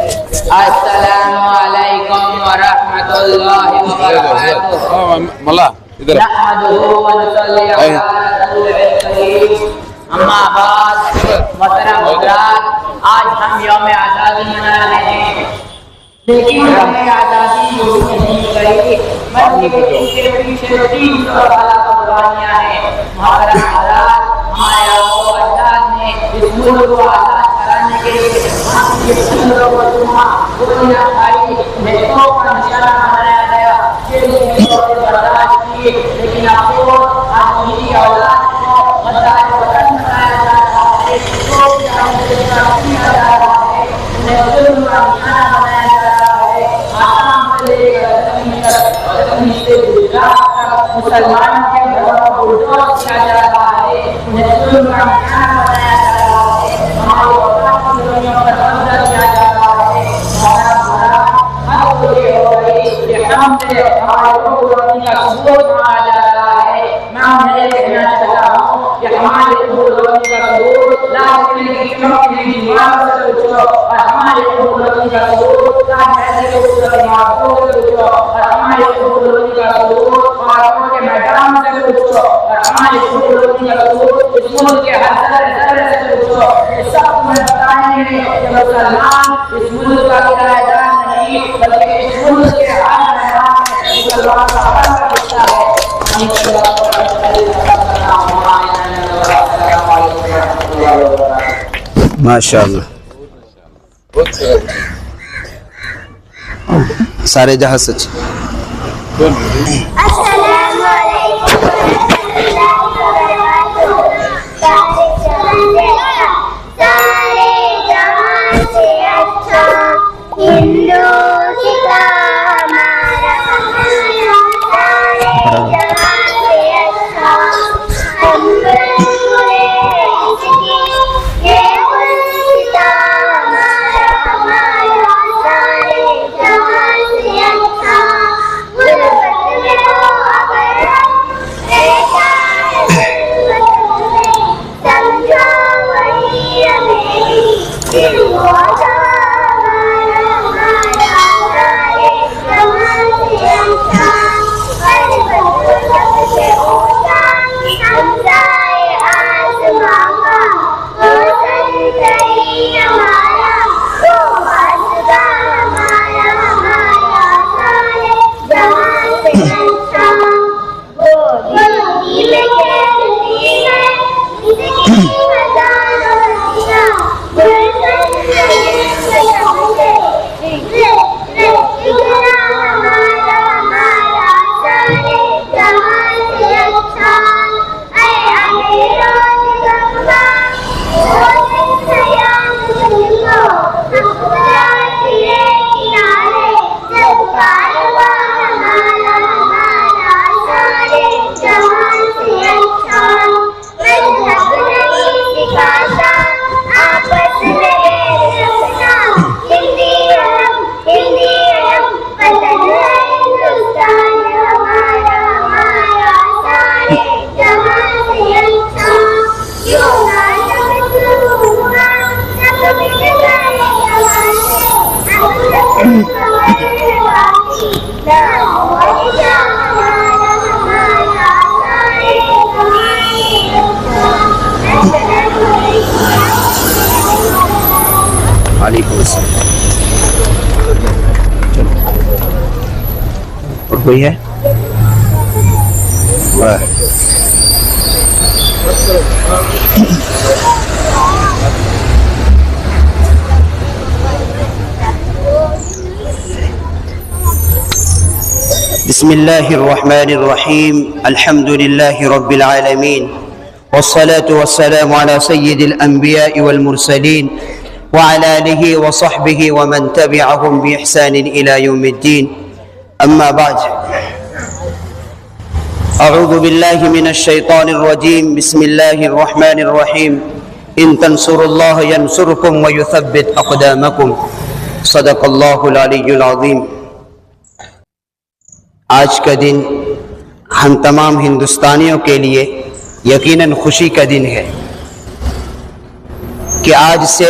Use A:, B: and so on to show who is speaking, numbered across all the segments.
A: السلام علیکم ورحمۃ اللہ وبرکاتہ۔
B: ملا ادھر
A: نحمدہ ونصلی علی رسولہ الکریم، اما بعد، محترم حضرات، آج ہم یوم آزادی منا رہے ہیں، لیکن ہمیں آزادی نہیں گئی بلکہ اس کے پیچھے 300 سالہ قربانیاں ہیں۔ محترم حضرات، ہمارے آباء و اجداد نے اس ملک کو آزاد کرانے کے لیے بنایا گیا، برداشت کی، لیکن افسوس آج میری اولاد کو غدار وطن بنایا جا رہا ہے، کیا جا رہا ہے، انہیں ظلم کا نشانہ بنایا جا رہا ہے۔ آسام سے لے کر زمین سے گجرات تک مسلمانوں کے گھروں کو بلڈوز کیا جا رہا ہے، انہیں ظلم کا نشانہ بنایا جا رہا ہے، ہماری اولاد کی زمینوں پر قبضہ کیا جا رہا ہے۔ ہمارا یہ ہو گئی کہ ہم سے ہمارے روزی کا ثبوت مانگا جا رہا ہے۔ میں انہیں کہنا چاہتا ہوں کہ ہمارے روزی کا ثبوت لاکھ کی چوکی دیوار سے پوچھو، اور ہمارے روزی کا ثبوت لاکھ کے اوپر معقول پوچھو، اور ہمارے روزی کا ثبوت پارکوں کے میدان سے پوچھو، اور ہمارے روزی کا ثبوت اس ملک کے ہر ذرے سے پوچھو۔ یہ سب تمہیں بتائیں گے کہ مسلمان اس ملک کا کرایہ دار نہیں، بلکہ اس ملک کے ہر میدان میں مسلمان کا حق رکھتا ہے۔
C: ماشاء اللہ، سارے جہاں سچ۔
D: السلام علیکم ورحمۃ اللہ وبرکاتہ۔ سارے جہاں سے اچھا ہندوستان ہمارا، سارے جہاں سے اچھا ہم پورے اس کی یہ ہندوستان ہمارا، سارے جہاں سے اچھا غربت میں ہو اگر رہتا ہے سمجھو وہی میری دل ہوتا ہمارا، سارے جہاں سے اچھا غربت سب سے ہوتا ہمسائے آسماں کا روشن ترین ہمارا، وہ آسماں ہمارا، سارے جہاں سے اچھا وہ دل میں کھیلتی ہے اس کی ہزاروں رنگیاں، گلشن ہمارا، سارے جہاں سے اچھا اے امیران گنگا، روشن سیام سنگو، خدا تیرے کنارے جب کارواں ہمارا، سارے جہاں سے اچھا مذہب نہیں سکھاتا آپس میں رکھنا، ہندی ہم وطن ہے ہندوستان ہمارا، سارے جہاں سے اچھا کیوں نہ شروع ہوا نہ کبھی گئے یہاں سے، اب تک خبر باقی نہ ہو جا ہمارا، سارے جہاں سے اچھا۔ السلام علیکم۔
C: وعلیکم السلام۔ اور کوئی ہے؟ واہ، بسم اللہ الرحمن الرحیم، الحمد للہ رب العالمین، والصلاة والسلام على سید الانبیاء والمرسلین وعلى آلہ وصحبہ ومن تبعهم بإحسان الى یوم الدین، اما بعد، اعوذ باللہ من الشیطان الرجیم، بسم اللہ الرحمن الرحیم، ان تنصروا اللہ ینصرکم ویثبت اقدامکم، صدق اللہ العلی العظیم۔ آج کا دن ہم تمام ہندوستانیوں کے لیے یقیناً خوشی کا دن ہے کہ آج سے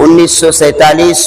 C: 1947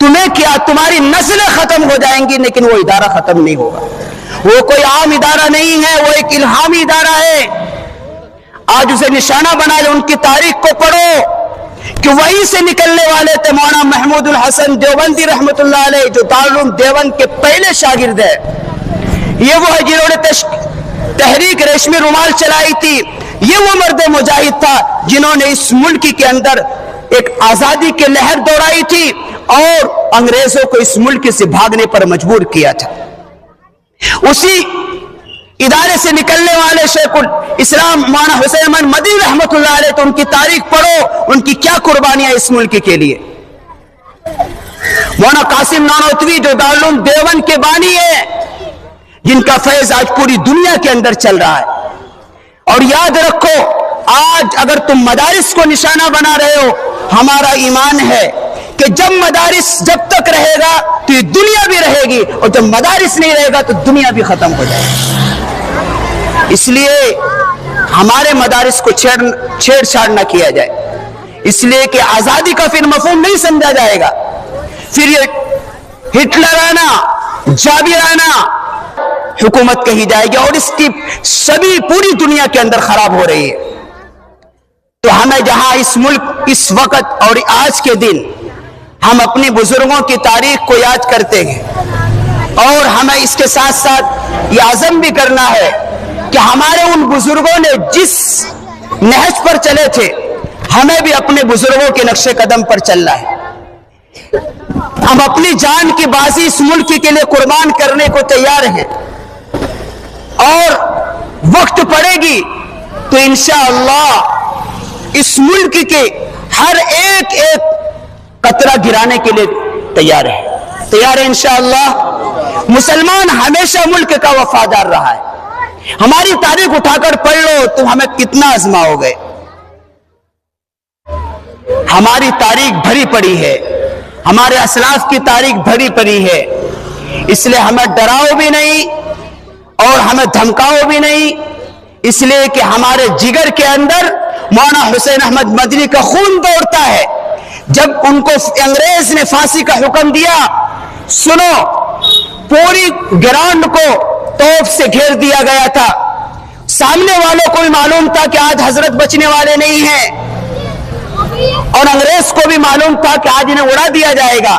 C: تمہیں کیا تمہاری نسلیں ختم ہو جائیں گی لیکن وہ ادارہ ختم نہیں ہوگا. وہ کوئی عام ادارہ نہیں ہے, وہ ایک الہامی ادارہ ہے. آج اسے نشانہ بنا لو, ان کی تاریخ کو پڑھو کہ وہیں سے نکلنے والے تھے مولانا محمود الحسن دیوبندی رحمۃ اللہ علیہ, جو دارالعلوم دیوبند کے پہلے شاگرد ہیں. یہ وہ ہے جنہوں نے تحریک ریشمی رومال چلائی تھی. یہ وہ مرد مجاہد تھا جنہوں نے اس ملک کے اندر ایک آزادی کی لہر دوڑائی تھی اور انگریزوں کو اس ملک سے بھاگنے پر مجبور کیا تھا. اسی ادارے سے نکلنے والے شیخ الاسلام مولانا حسین احمد مدنی رحمۃ اللہ علیہ, تو ان کی تاریخ پڑھو, ان کی کیا قربانیاں اس ملک کے لیے. مولانا قاسم نانوتوی جو دارالعلوم دیوبند کے بانی ہے, جن کا فیض آج پوری دنیا کے اندر چل رہا ہے. اور یاد رکھو, آج اگر تم مدارس کو نشانہ بنا رہے ہو, ہمارا ایمان ہے کہ جب مدارس جب تک رہے گا تو یہ دنیا بھی رہے گی, اور جب مدارس نہیں رہے گا تو دنیا بھی ختم ہو جائے گی. اس لیے ہمارے مدارس کو چھیڑ چھاڑ نہ کیا جائے, اس لیے کہ آزادی کا پھر مفہوم نہیں سمجھا جائے گا. پھر یہ ہٹلرانہ جابرانہ حکومت کہی جائے گی, اور اس کی سبھی پوری دنیا کے اندر خراب ہو رہی ہے. تو ہمیں جہاں اس ملک اس وقت اور آج کے دن ہم اپنی بزرگوں کی تاریخ کو یاد کرتے ہیں, اور ہمیں اس کے ساتھ ساتھ یہ عزم بھی کرنا ہے کہ ہمارے ان بزرگوں نے جس نہج پر چلے تھے, ہمیں بھی اپنے بزرگوں کے نقش قدم پر چلنا ہے. ہم اپنی جان کی بازی اس ملک کے لیے قربان کرنے کو تیار ہیں, اور وقت پڑے گی تو انشاءاللہ اس ملک کے ہر ایک قطرہ گرانے کے لیے تیار ہے انشاءاللہ. مسلمان ہمیشہ ملک کا وفادار رہا ہے. ہماری تاریخ اٹھا کر پڑھ لو تو ہمیں کتنا آزماؤ گے. ہماری تاریخ بھری پڑی ہے, ہمارے اسلاف کی تاریخ بھری پڑی ہے. اس لیے ہمیں ڈراؤ بھی نہیں اور ہمیں دھمکاؤ بھی نہیں, اس لیے کہ ہمارے جگر کے اندر مولانا حسین احمد مدنی کا خون دوڑتا ہے. جب ان کو انگریز نے پھانسی کا حکم دیا, سنو, پوری گراؤنڈ کو توپ سے گھیر دیا گیا تھا. سامنے والوں کو بھی معلوم تھا کہ آج حضرت بچنے والے نہیں ہیں, اور انگریز کو بھی معلوم تھا کہ آج انہیں اڑا دیا جائے گا.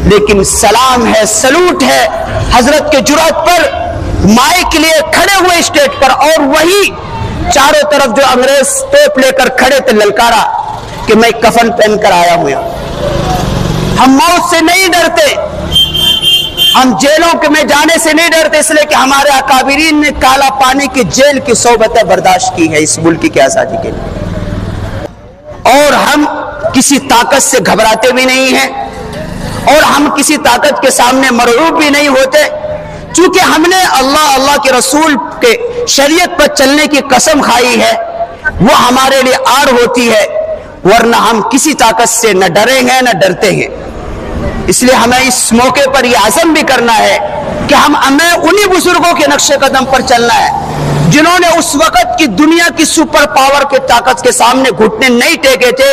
C: لیکن سلام ہے, سلوٹ ہے حضرت کے جرأت پر, مائک لیے کھڑے ہوئے اسٹیج پر, اور وہی چاروں طرف جو انگریز توپ لے کر کھڑے تھے للکارا کہ میں کفن پہن کر آیا ہوں. ہم موت سے نہیں ڈرتے, ہم جیلوں کے میں جانے سے نہیں ڈرتے, اس لیے کہ ہمارے اکابرین نے کالا پانی کی جیل کی صحبتیں برداشت کی ہے اس ملک کی آزادی کے لیے. اور ہم کسی طاقت سے گھبراتے بھی نہیں ہیں, اور ہم کسی طاقت کے سامنے مرعوب بھی نہیں ہوتے, چونکہ ہم نے اللہ کے رسول کے شریعت پر چلنے کی قسم کھائی ہے. وہ ہمارے لیے آڑ ہوتی ہے, ورنہ ہم کسی طاقت سے نہ ڈریں گے نہ ڈرتے ہیں. اس لیے ہمیں اس موقع پر یہ عزم بھی کرنا ہے کہ ہمیں انہی بزرگوں کے نقش قدم پر چلنا ہے جنہوں نے اس وقت کی دنیا کی سپر پاور کے طاقت کے سامنے گھٹنے نہیں ٹیکے تھے,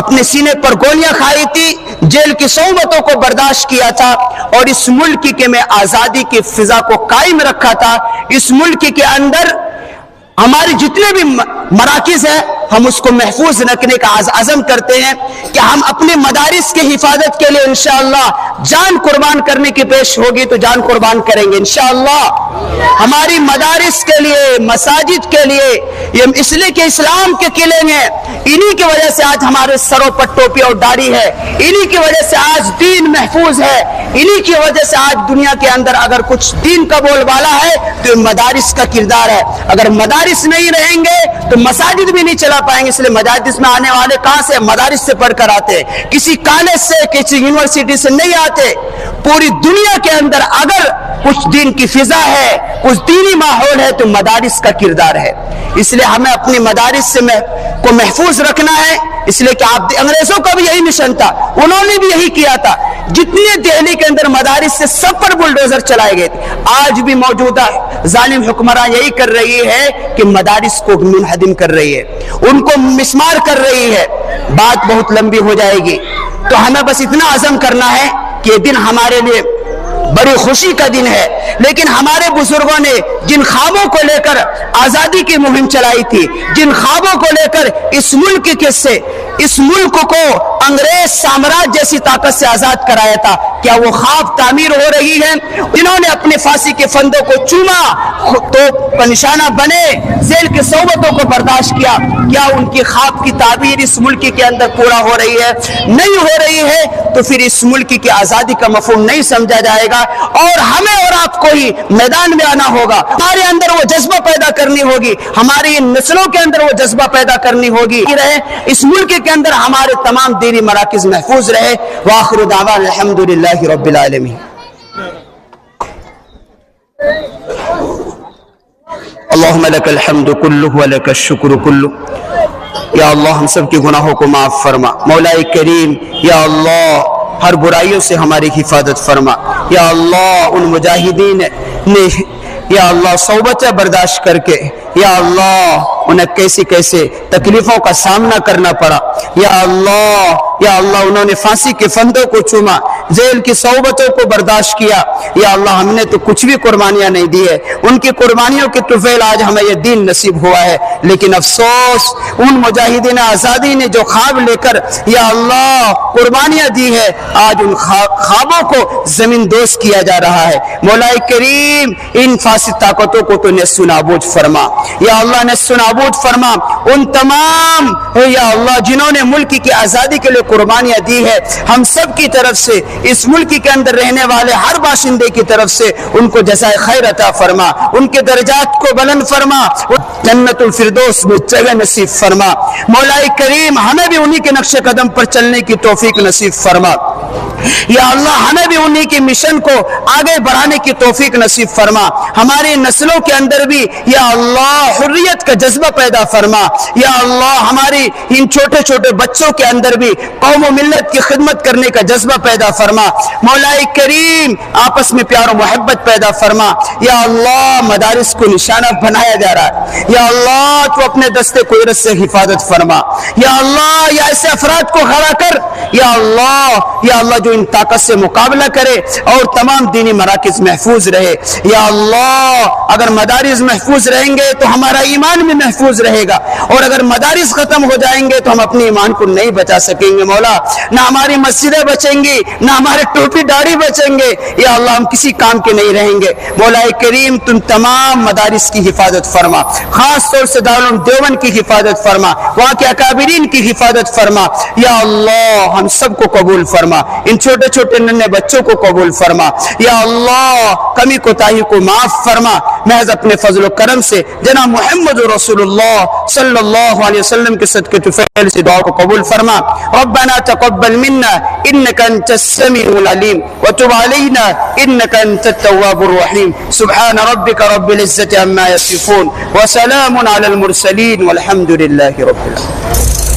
C: اپنے سینے پر گولیاں کھائی تھی, جیل کی صحبتوں کو برداشت کیا تھا, اور اس ملک کے میں آزادی کی فضا کو قائم رکھا تھا. اس ملک کے اندر ہماری جتنے بھی مراکز ہیں ہم اس کو محفوظ رکھنے کا عزم کرتے ہیں کہ ہم اپنے مدارس کی حفاظت کے لیے انشاءاللہ جان قربان کرنے کی پیش ہوگی تو جان قربان کریں گے انشاءاللہ. ہماری مدارس کے لیے, مساجد کے لیے, یہ اس لیے کہ اسلام کے قلعے ہیں, انہی کی وجہ سے آج ہمارے سروں پر ٹوپی اور داڑھی ہے, انہی کی وجہ سے آج دین محفوظ ہے, انہی کی وجہ سے آج دنیا کے اندر اگر کچھ دین کا بول بالا ہے تو مدارس کا کردار ہے. اگر مدارس نہیں رہیں گے تو مساجد بھی نہیں چلا پائیں گے. اس لیے مدارس میں آنے والے کہاں سے؟ مدارس سے پڑھ کر آتے, کسی کالج سے, کسی یونیورسٹی سے نہیں آتے. پوری دنیا کے اندر اگر کچھ دین کی فضا ہے, کچھ دینی ماحول ہے تو مدارس کا کردار ہے. اس لیے ہمیں اپنی مدارس سے کو محفوظ رکھنا ہے. اس لیے کہ انگریزوں کا بھی یہی مشن تھا, انہوں نے بھی یہی کیا تھا. جتنے دہلی کے اندر مدارس سے سب پر بلڈوزر چلائے گئے تھے. آج بھی موجودہ ظالم حکمراں یہی کر رہی ہے کہ مدارس کو منہدم کر رہی ہے, ان کو مسمار کر رہی ہے. بات بہت لمبی ہو جائے گی. تو ہمیں بس اتنا عزم کرنا ہے کہ یہ دن ہمارے لیے بڑی خوشی کا دن ہے، لیکن ہمارے بزرگوں نے جن خوابوں کو لے کر آزادی کی مہم چلائی تھی، جن خوابوں کو لے کر اس ملک کو انگریز سامراج جیسی طاقت سے آزاد کرایا تھا، کیا وہ خواب تعمیر ہو رہی ہے؟ جنہوں نے اپنے پھانسی کے فندوں کو چوما تو نشانہ بنے، ذیل کی صحبتوں کو برداشت کیا، کیا ان کی خواب کی تعبیر اس ملک کے اندر پورا ہو رہی ہے؟ نہیں ہو رہی ہے تو پھر اس ملک کی آزادی کا مفہوم نہیں سمجھا جائے گا، اور ہمیں اور آپ کو ہی میدان میں آنا ہوگا، ہمارے اندر وہ جذبہ پیدا کرنی ہوگی، ہماری نسلوں کے اندر وہ جذبہ پیدا کرنی ہوگی رہے اس ملک کے اندر ہمارے تمام دینی مراکز محفوظ رہے۔ وآخر دعوانا الحمدللہ رب العالمین۔ اللہم لک الحمد کلہ ولک الشکر کلہ۔ یا اللہ ہم سب کے گناہوں کو معاف فرما، مولا کریم یا اللہ ہر برائیوں سے ہماری حفاظت فرما، یا اللہ ان مجاہدین نے یا اللہ صحبتیں برداشت کر کے یا اللہ انہیں کیسے تکلیفوں کا سامنا کرنا پڑا، یا اللہ انہوں نے پھانسی کے فندوں کو چوما، ذیل کی صحبتوں کو برداشت کیا، یا اللہ ہم نے تو کچھ بھی قربانیاں نہیں دی ہے، ان کی قربانیوں کے طفیل آج ہمیں یہ دین نصیب ہوا ہے، لیکن افسوس ان مجاہدین آزادی نے جو خواب لے کر یا اللہ قربانیاں دی ہے، آج ان خوابوں کو زمین دوز کیا جا رہا ہے۔ مولا کریم ان فاسد طاقتوں کو تو نصف نابود فرما، یا اللہ نصف نابود فرما، ان تمام یا اللہ جنہوں نے ملک کی آزادی کے لیے قربانیاں دی ہے، ہم سب کی طرف سے اس ملک کے اندر رہنے والے ہر باشندے کی طرف سے ان کو جزائے خیر عطا فرما، ان کے درجات کو بلند فرما، جنت الفردوس میں جگہ نصیب فرما۔ مولا کریم ہمیں بھی انہی کے نقش قدم پر چلنے کی توفیق نصیب فرما، یا اللہ ہمیں بھی انہی کے مشن کو آگے بڑھانے کی توفیق نصیب فرما، ہماری نسلوں کے اندر بھی یا اللہ حریت کا جذبہ پیدا فرما، یا اللہ ہماری ان چھوٹے چھوٹے بچوں کے اندر بھی قوم و ملت کی خدمت کرنے کا جذبہ پیدا فرما، مولا کریم آپس میں پیار و محبت پیدا فرما، یا اللہ مدارس کو نشانہ بنایا جا رہا ہے، یا اللہ تو اپنے دستے قدرت سے حفاظت فرما، یا اللہ یا ایسے افراد کو کھڑا کر یا اللہ جو ان طاقت سے مقابلہ کرے اور تمام دینی مراکز محفوظ رہے، یا اللہ اگر مدارس محفوظ رہیں گے تو ہمارا ایمان بھی محفوظ رہے گا، اور اگر مدارس ختم ہو جائیں گے تو ہم اپنے ایمان کو نہیں بچا سکیں گے مولا، نہ ہماری مسجدیں بچیں گی، نہ ہمارے ٹوپی داڑھی بچیں گے، یا اللہ ہم کسی کام کے نہیں رہیں گے۔ مولا کریم تم تمام مدارس کی حفاظت فرما، خاص طور سے دارالعلوم دیوبند کی حفاظت فرما، وہاں کے اکابرین کی حفاظت فرما، یا اللہ ہم سب کو قبول فرما، ان چھوٹے چھوٹے ننھے بچوں کو قبول فرما، یا اللہ کمی کوتاہی کو معاف فرما، محض اپنے فضل و کرم سے جناب محمد رسول اللہ صلی اللہ علیہ وسلم کے صدقے طفیل سے دعا کو قبول فرما۔ ربنا تقبل منا انك انت السميع العليم وتب علينا انك انت التواب الرحيم، سبحان ربك رب العزة عما يصفون وسلام على المرسلين والحمد لله رب العالمين۔